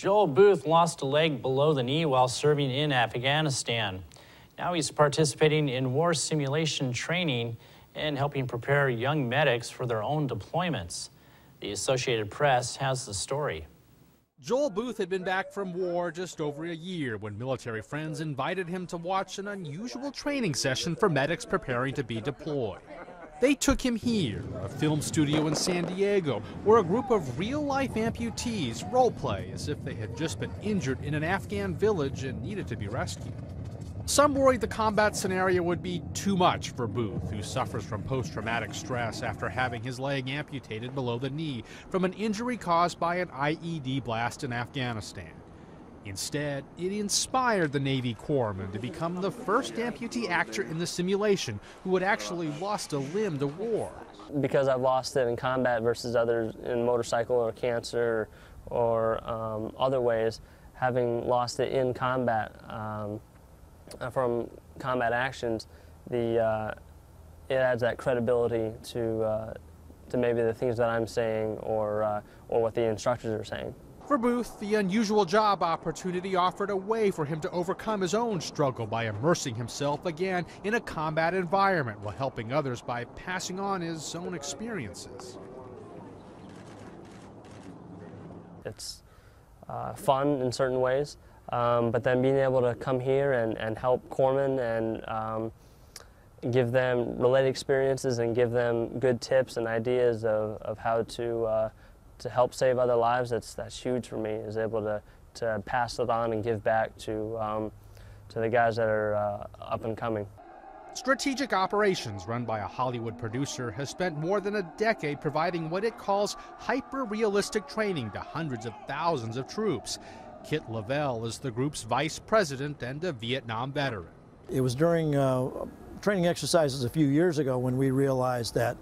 Joel Booth lost a leg below the knee while serving in Afghanistan. Now he's participating in war simulation training and helping prepare young medics for their own deployments. The Associated Press has the story. Joel Booth had been back from war just over a year when military friends invited him to watch an unusual training session for medics preparing to be deployed. They took him here, a film studio in San Diego, where a group of real-life amputees role-play as if they had just been injured in an Afghan village and needed to be rescued. Some worried the combat scenario would be too much for Booth, who suffers from post-traumatic stress after having his leg amputated below the knee from an injury caused by an IED blast in Afghanistan. Instead, it inspired the Navy corpsman to become the first amputee actor in the simulation who had actually lost a limb to war. Because I've lost it in combat versus others in motorcycle or cancer or other ways, having lost it in combat from combat actions, it adds that credibility to maybe the things that I'm saying or what the instructors are saying. For Booth, the unusual job opportunity offered a way for him to overcome his own struggle by immersing himself again in a combat environment while helping others by passing on his own experiences. It's fun in certain ways, but then being able to come here and help corpsmen and give them related experiences and give them good tips and ideas of how to help save other lives, that's huge for me, is able to pass it on and give back to the guys that are up and coming. Strategic Operations, run by a Hollywood producer, has spent more than a decade providing what it calls hyper-realistic training to hundreds of thousands of troops. Kit Lavelle is the group's vice president and a Vietnam veteran. It was during training exercises a few years ago when we realized that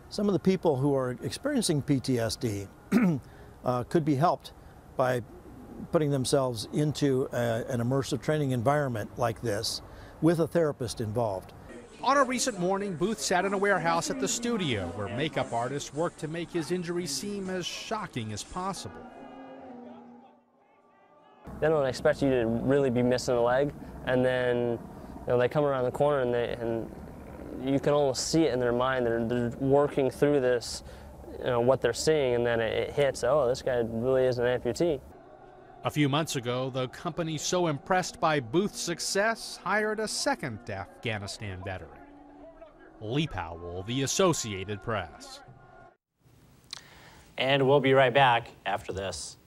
some of the people who are experiencing PTSD could be helped by putting themselves into an immersive training environment like this with a therapist involved. On a recent morning, Booth sat in a warehouse at the studio where makeup artists worked to make his injury seem as shocking as possible. They don't expect you to really be missing a leg, and then they come around the corner and you can almost see it in their mind. They're working through this, what they're seeing, and then it hits, oh, this guy really is an amputee. A few months ago, the company so impressed by Booth's success hired a second Afghanistan veteran. Lee Powell, The Associated Press. And we'll be right back after this.